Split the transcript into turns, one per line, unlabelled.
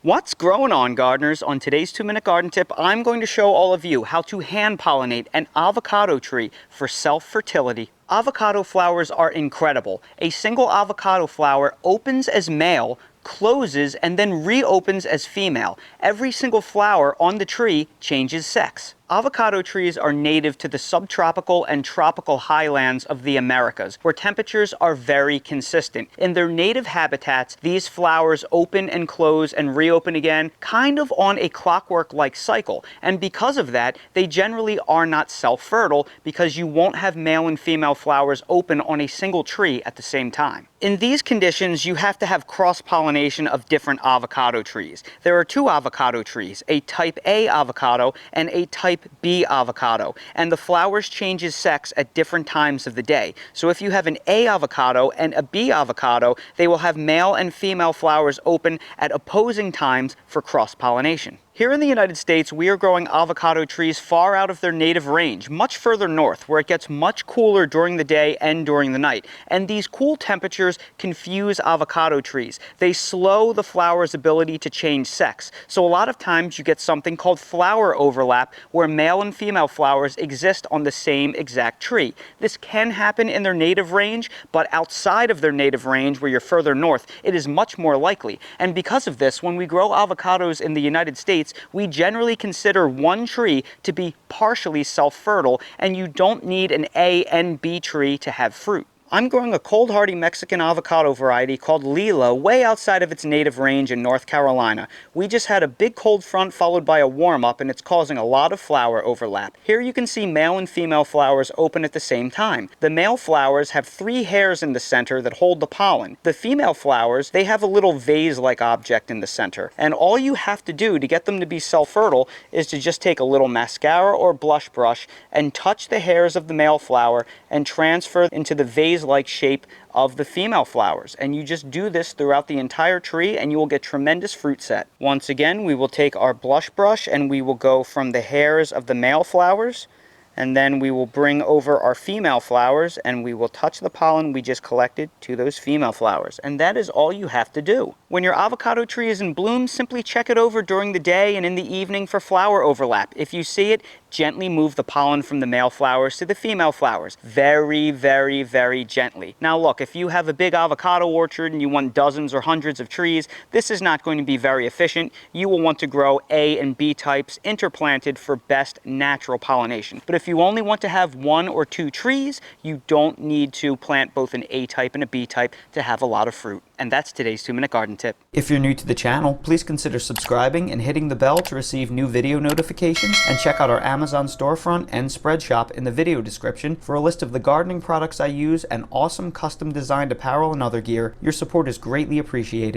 What's growing on, gardeners? On today's 2-minute garden tip, I'm going to show all of you how to hand pollinate an avocado tree for self-fertility. Avocado flowers are incredible. A single avocado flower opens as male, closes, and then reopens as female. Every single flower on the tree changes sex. Avocado trees are native to the subtropical and tropical highlands of the Americas, where temperatures are very consistent. In their native habitats, these flowers open and close and reopen again, kind of on a clockwork-like cycle. And because of that, they generally are not self-fertile because you won't have male and female flowers open on a single tree at the same time. In these conditions, you have to have cross-pollination of different avocado trees. There are two avocado trees, a type A avocado and a type B avocado, and the flowers changes sex at different times of the day. So if you have an A avocado and a B avocado, they will have male and female flowers open at opposing times for cross-pollination. Here in the United States, we are growing avocado trees far out of their native range, much further north, where it gets much cooler during the day and during the night. And these cool temperatures confuse avocado trees. They slow the flower's ability to change sex. So a lot of times you get something called flower overlap, where male and female flowers exist on the same exact tree. This can happen in their native range, but outside of their native range, where you're further north, it is much more likely. And because of this, when we grow avocados in the United States, we generally consider one tree to be partially self-fertile, and you don't need an A and B tree to have fruit. I'm growing a cold-hardy Mexican avocado variety called Lila way outside of its native range in North Carolina. We just had a big cold front followed by a warm-up, and it's causing a lot of flower overlap. Here you can see male and female flowers open at the same time. The male flowers have 3 hairs in the center that hold the pollen. The female flowers, they have a little vase-like object in the center. And all you have to do to get them to be self-fertile is to just take a little mascara or blush brush and touch the hairs of the male flower and transfer into the vase-like shape of the female flowers. And you just do this throughout the entire tree and you will get tremendous fruit set. Once again, we will take our blush brush and we will go from the hairs of the male flowers, and then we will bring over our female flowers and we will touch the pollen we just collected to those female flowers. And that is all you have to do. When your avocado tree is in bloom, simply check it over during the day and in the evening for flower overlap. If you see it, gently move the pollen from the male flowers to the female flowers. Very, very, very gently. Now look, if you have a big avocado orchard and you want dozens or hundreds of trees, this is not going to be very efficient. You will want to grow A and B types interplanted for best natural pollination. But if you only want to have 1 or 2 trees, you don't need to plant both an A type and a B type to have a lot of fruit. And that's today's 2-minute garden tip. If you're new to the channel, please consider subscribing and hitting the bell to receive new video notifications, and check out our Amazon storefront and spread shop in the video description for a list of the gardening products I use and awesome custom designed apparel and other gear. Your support is greatly appreciated.